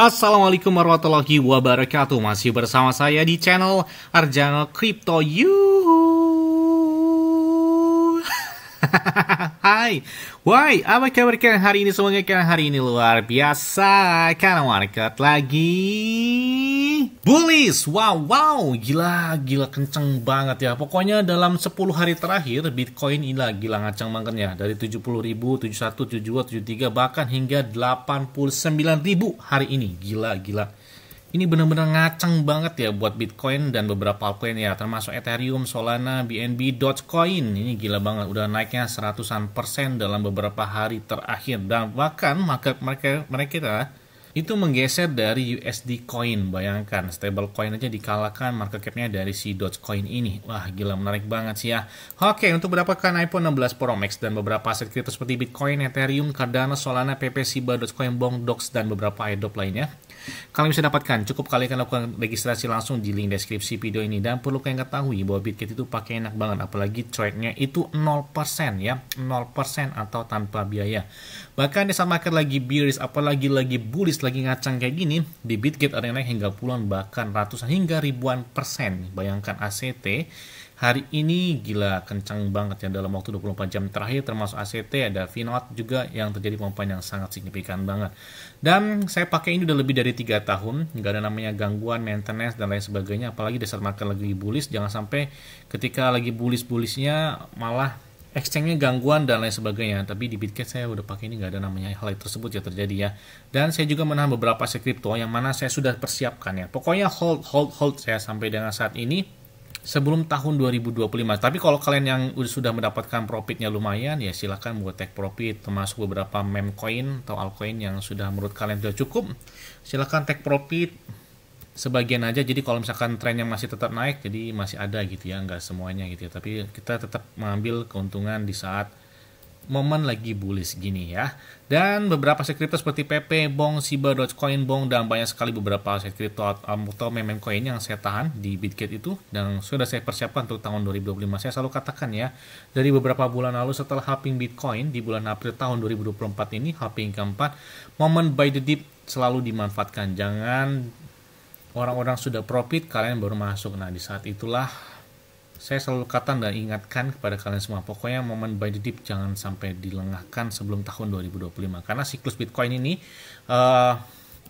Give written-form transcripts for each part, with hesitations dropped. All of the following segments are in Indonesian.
Assalamualaikum warahmatullahi wabarakatuh. Masih bersama saya di channel Arjano Crypto Hai, why? Apa kabar kalian hari ini? Semoga kalian hari ini luar biasa karena market lagi bullish. Wow, gila kenceng banget ya. Pokoknya dalam 10 hari terakhir Bitcoin ini gila ngaceng banget ya. Dari 70.000, 71, 72, 73 bahkan hingga 89.000 hari ini. Gila. Ini benar-benar ngaceng banget ya buat Bitcoin dan beberapa altcoin ya, termasuk Ethereum, Solana, BNB, Dogecoin. Ini gila banget, udah naiknya 100% dalam beberapa hari terakhir. Dan bahkan mereka itu menggeser dari USD Coin. Bayangkan, stable coin aja dikalahkan market capnya dari si Dogecoin ini. Wah, gila menarik banget sih ya. Oke, untuk mendapatkan iPhone 16 Pro Max dan beberapa aset kripto seperti Bitcoin, Ethereum, Cardano, Solana, PP, Shiba, Dogecoin, Bong, Dox, dan beberapa airdrop lainnya, kalian bisa dapatkan. Cukup kalian lakukan registrasi langsung di link deskripsi video ini. Dan perlu kalian ketahui bahwa Bitget itu pakai enak banget, apalagi trade-nya itu 0% ya, 0% atau tanpa biaya. Bahkan di saat market lagi bearish, apalagi lagi bullish, lagi ngacang kayak gini, di Bitget ada yang naik hingga puluhan bahkan ratusan hingga ribuan persen. Bayangkan ACT hari ini gila kencang banget ya dalam waktu 24 jam terakhir, termasuk ACT, ada VNOT juga yang terjadi pemumpaan yang sangat signifikan banget. Dan saya pakai ini udah lebih dari 3 tahun, nggak ada namanya gangguan, maintenance, dan lain sebagainya. Apalagi di saat market lagi bullish, jangan sampai ketika lagi bullish-bullishnya malah exchange-nya gangguan dan lain sebagainya. Tapi di Bitget saya udah pakai ini, nggak ada namanya hal tersebut ya terjadi ya. Dan saya juga menahan beberapa aset kripto yang mana saya sudah persiapkan ya. Pokoknya hold saya sampai dengan saat ini sebelum tahun 2025. Tapi kalau kalian yang sudah mendapatkan profitnya lumayan, ya silahkan buat take profit, termasuk beberapa meme coin atau altcoin yang sudah menurut kalian sudah cukup, silahkan take profit sebagian aja. Jadi kalau misalkan trennya masih tetap naik, jadi masih ada gitu ya, nggak semuanya gitu ya. Tapi kita tetap mengambil keuntungan di saat momen lagi bullish gini ya. Dan beberapa aset kripto seperti PP, Bong, Shiba, Dogecoin, Bong, dan banyak sekali beberapa aset kripto atau meme coin yang saya tahan di Bitget itu dan sudah saya persiapkan untuk tahun 2025. Saya selalu katakan ya, dari beberapa bulan lalu setelah halving Bitcoin di bulan April tahun 2024 ini, halving keempat, momen buy the dip selalu dimanfaatkan. Jangan orang-orang sudah profit kalian baru masuk. Nah, di saat itulah saya selalu katakan dan ingatkan kepada kalian semua, pokoknya momen buy the dip jangan sampai dilengahkan sebelum tahun 2025. Karena siklus Bitcoin ini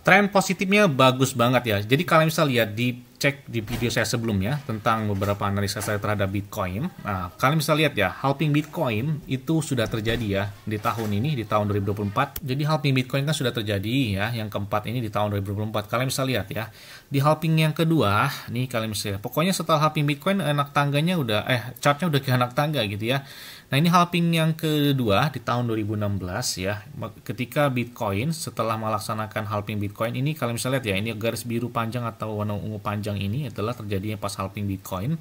tren positifnya bagus banget ya. Jadi kalian bisa lihat, dicek di video saya sebelumnya tentang beberapa analisa saya terhadap Bitcoin. Nah, kalian bisa lihat ya, halving Bitcoin itu sudah terjadi ya di tahun ini, di tahun 2024. Jadi halving Bitcoin kan sudah terjadi ya, yang keempat ini di tahun 2024. Kalian bisa lihat ya, di halving yang kedua, nih kalian bisa lihat. Pokoknya setelah halving Bitcoin, anak tangganya udah, chartnya udah kayak anak tangga gitu ya. Nah, ini halving yang kedua di tahun 2016 ya, ketika Bitcoin setelah melaksanakan halving Bitcoin ini, kalian bisa lihat ya, ini garis biru panjang atau warna ungu panjang ini adalah terjadinya pas halving Bitcoin.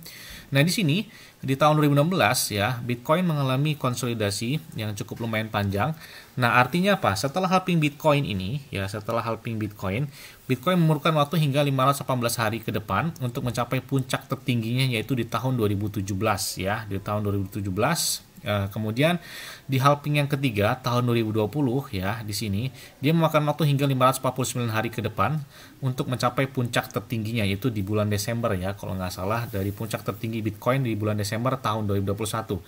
Nah, di sini di tahun 2016 ya, Bitcoin mengalami konsolidasi yang cukup lumayan panjang. Nah, artinya apa? Setelah halving Bitcoin ini ya, setelah halving Bitcoin memerlukan waktu hingga 518 hari ke depan untuk mencapai puncak tertingginya, yaitu di tahun 2017 ya, di tahun 2017. Kemudian di halving yang ketiga tahun 2020 ya, di sini dia memakan waktu hingga 549 hari ke depan untuk mencapai puncak tertingginya, yaitu di bulan Desember ya, kalau nggak salah, dari puncak tertinggi Bitcoin di bulan Desember tahun 2021.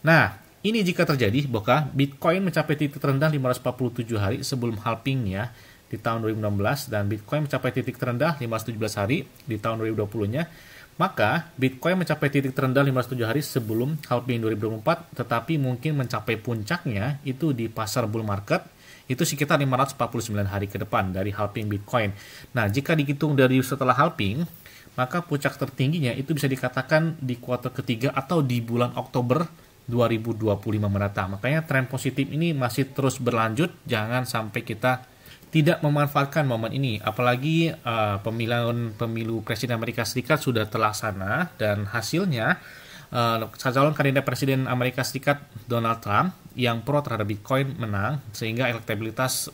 Nah, ini jika terjadi bahwa Bitcoin mencapai titik terendah 547 hari sebelum halving ya di tahun 2016 dan Bitcoin mencapai titik terendah 517 hari di tahun 2020-nya, maka Bitcoin mencapai titik terendah 507 hari sebelum halving 2024, tetapi mungkin mencapai puncaknya itu di pasar bull market itu sekitar 549 hari ke depan dari halving Bitcoin. Nah, jika dihitung dari setelah halving, maka puncak tertingginya itu bisa dikatakan di kuartal ketiga atau di bulan Oktober 2025 mendatang. Makanya tren positif ini masih terus berlanjut, jangan sampai kita tidak memanfaatkan momen ini, apalagi pemilu Presiden Amerika Serikat sudah terlaksana dan hasilnya calon kandidat Presiden Amerika Serikat Donald Trump yang pro terhadap Bitcoin menang, sehingga elektabilitas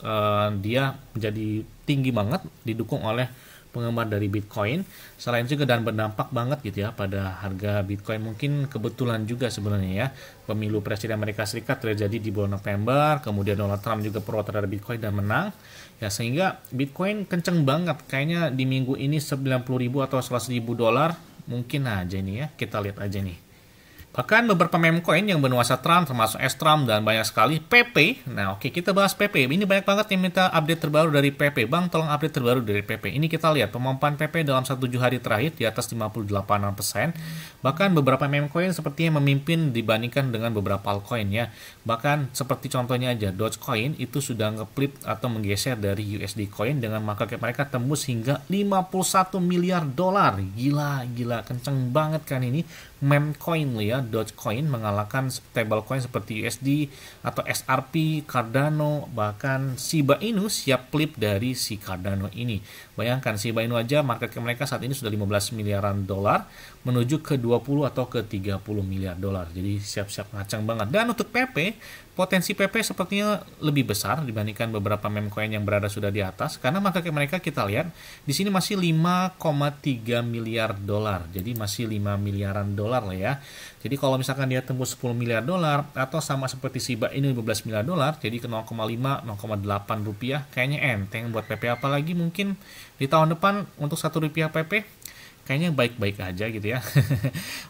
dia menjadi tinggi banget, didukung oleh penggemar dari Bitcoin. Selain juga dan berdampak banget gitu ya pada harga Bitcoin. Mungkin kebetulan juga sebenarnya ya, pemilu presiden Amerika Serikat terjadi di bulan November, kemudian Donald Trump juga pro terhadap Bitcoin dan menang. Ya sehingga Bitcoin kenceng banget. Kayaknya di minggu ini 90.000 atau 100.000 dolar mungkin aja ini ya. Kita lihat aja nih. Bahkan beberapa meme coin yang bernuansa Trump, termasuk S-Trump dan banyak sekali PP. Nah, oke, kita bahas PP. Ini banyak banget yang minta update terbaru dari PP. Bang, tolong update terbaru dari PP. Ini kita lihat pemompaan PP dalam 7 hari terakhir di atas 58%. Bahkan beberapa meme coin sepertinya memimpin dibandingkan dengan beberapa altcoin ya. Bahkan seperti contohnya aja Dogecoin itu sudah ngeflip atau menggeser dari USD coin dengan market cap mereka tembus hingga 51 miliar dolar. Gila, kenceng banget kan ini meme coin ya. Dogecoin mengalahkan stablecoin seperti USD atau SRP, Cardano, bahkan Shiba Inu siap flip dari si Cardano ini. Bayangkan Shiba Inu aja market cap mereka saat ini sudah 15 miliaran dolar menuju ke 20 atau ke 30 miliar dolar. Jadi siap-siap ngacang banget. Dan untuk PP, potensi PP sepertinya lebih besar dibandingkan beberapa meme coin yang berada sudah di atas karena market cap mereka kita lihat di sini masih 5,3 miliar dolar. Jadi masih 5 miliaran dolar lah ya. Jadi kalau misalkan dia tembus 10 miliar dolar atau sama seperti Shiba Inu 15 miliar dolar, jadi ke 0,5 0,8 rupiah kayaknya enteng buat PP, apalagi mungkin di tahun depan untuk 1 rupiah PP kayaknya baik-baik aja gitu ya.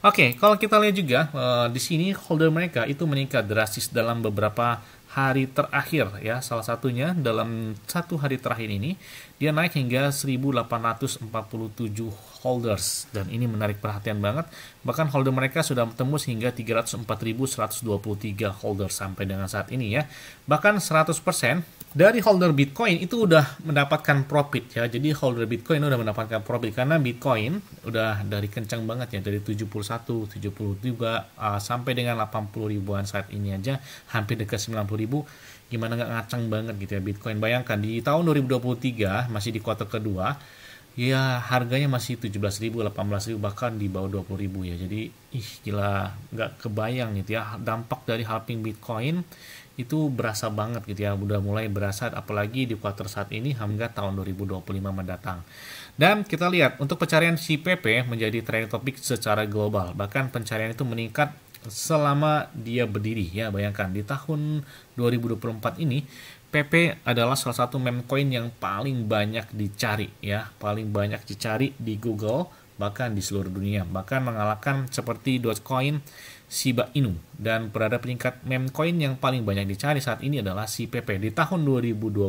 Oke, kalau kita lihat juga di sini holder mereka itu meningkat drastis dalam beberapa hari terakhir ya. Salah satunya dalam 1 hari terakhir ini dia naik hingga 1847 holders dan ini menarik perhatian banget. Bahkan holder mereka sudah tembus hingga 304.123 holders sampai dengan saat ini ya. Bahkan 100% dari holder Bitcoin itu udah mendapatkan profit ya. Jadi holder Bitcoin udah mendapatkan profit karena Bitcoin udah dari kencang banget ya, dari 71, 73 sampai dengan 80 ribuan saat ini aja, hampir dekat 90 ribu. Gimana nggak ngacang banget gitu ya Bitcoin. Bayangkan di tahun 2023 masih di kuartal kedua ya harganya masih 17.000, 18.000, bahkan di bawah 20.000 ya. Jadi gila, nggak kebayang gitu ya dampak dari halving Bitcoin itu berasa banget gitu ya, udah mulai berasa apalagi di kuartal saat ini hingga tahun 2025 mendatang. Dan kita lihat untuk pencarian si PP menjadi trending topik secara global, bahkan pencarian itu meningkat selama dia berdiri ya. Bayangkan di tahun 2024 ini PP adalah salah satu meme coin yang paling banyak dicari ya, paling banyak dicari di Google bahkan di seluruh dunia, bahkan mengalahkan seperti Dogecoin, Shiba Inu, dan berada peringkat meme coin yang paling banyak dicari saat ini adalah si PP. Di tahun 2021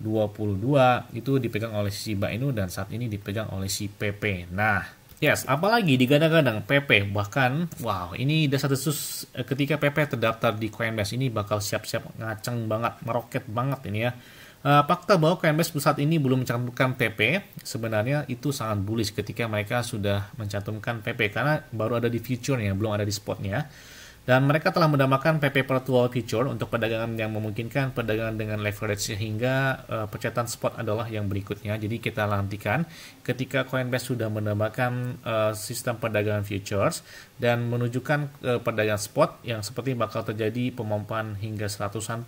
22 itu dipegang oleh Shiba Inu dan saat ini dipegang oleh si PP. Nah, yes, apalagi digadang-gadang PP, bahkan wow, ini desas-desus ketika PP terdaftar di Coinbase ini bakal siap-siap ngaceng banget, meroket banget ini ya. Fakta bahwa Coinbase saat ini belum mencantumkan PP sebenarnya itu sangat bullish ketika mereka sudah mencantumkan PP karena baru ada di future-nya, belum ada di spotnya. Dan mereka telah menambahkan PP Virtual Future untuk perdagangan yang memungkinkan perdagangan dengan leverage sehingga percetakan spot adalah yang berikutnya. Jadi kita nantikan ketika Coinbase sudah menambahkan sistem perdagangan futures dan menunjukkan perdagangan spot yang seperti bakal terjadi pemompaan hingga 100%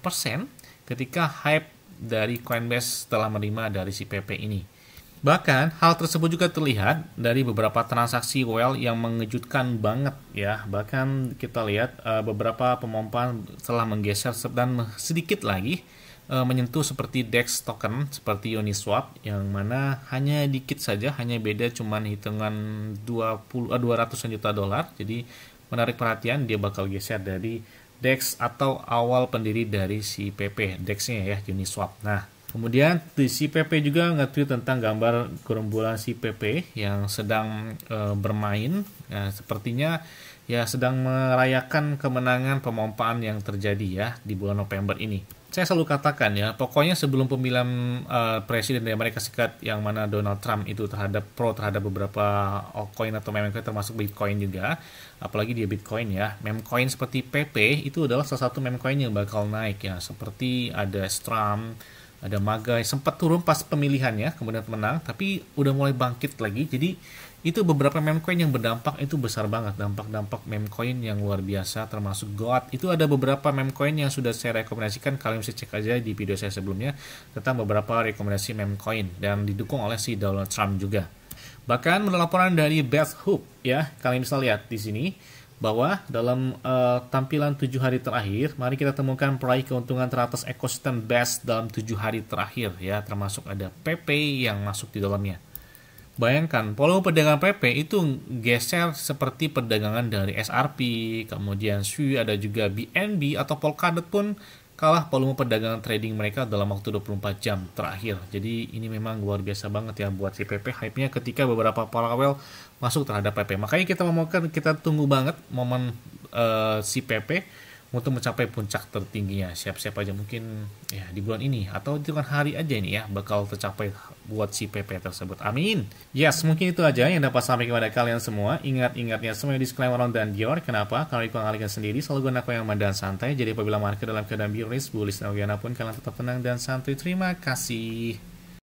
ketika hype dari Coinbase telah menerima dari si PP ini. Bahkan hal tersebut juga terlihat dari beberapa transaksi whale yang mengejutkan banget ya. Bahkan kita lihat beberapa pemompaan telah menggeser dan sedikit lagi menyentuh seperti DEX token seperti Uniswap yang mana hanya dikit saja, hanya beda cuman hitungan 200 juta dolar. Jadi menarik perhatian, dia bakal geser dari DEX atau awal pendiri dari si PP DEX-nya ya, Uniswap. Nah, kemudian di si PP juga nge-tweet tentang gambar gerombolan si PP yang sedang bermain. Ya, sepertinya ya sedang merayakan kemenangan pemompaan yang terjadi ya di bulan November ini. Saya selalu katakan ya, pokoknya sebelum pemilihan presiden dari Amerika Serikat yang mana Donald Trump itu pro terhadap beberapa altcoin atau meme coin termasuk Bitcoin juga, apalagi dia Bitcoin ya, meme coin seperti PP itu adalah salah satu meme coin yang bakal naik ya, seperti ada Trump, Ada Magai sempat turun pas pemilihannya, kemudian menang, tapi udah mulai bangkit lagi. Jadi itu beberapa meme coin yang berdampak itu besar banget, dampak-dampak meme coin yang luar biasa, termasuk GOAT. Itu ada beberapa meme coin yang sudah saya rekomendasikan, kalian bisa cek aja di video saya sebelumnya tentang beberapa rekomendasi meme coin dan didukung oleh si Donald Trump juga. Bahkan menurut laporan dari Beth Hook ya, kalian bisa lihat di sini bahwa dalam tampilan 7 hari terakhir, mari kita temukan peraih keuntungan teratas ekosistem BEST dalam 7 hari terakhir ya, termasuk ada PP yang masuk di dalamnya. Bayangkan, volume perdagangan PP itu geser seperti perdagangan dari SRP, kemudian SUI, ada juga BNB atau Polkadot pun kalah volume perdagangan trading mereka dalam waktu 24 jam terakhir. Jadi ini memang luar biasa banget ya buat si PP, hype-nya ketika beberapa paralel masuk terhadap PP. Makanya kita tunggu banget momen si PP untuk mencapai puncak tertingginya. Siap-siap aja mungkin ya di bulan ini atau di hari aja ini ya bakal tercapai buat si PP tersebut. Amin. Yes, mungkin itu aja yang dapat sampai kepada kalian semua. Ingat-ingatnya semua disclaimer on dan Dior. Kenapa? Karena ikut kalian sendiri selalu gunakan yang aman dan santai. Jadi apabila market dalam keadaan bullish dan pun kalian tetap tenang dan santai. Terima kasih.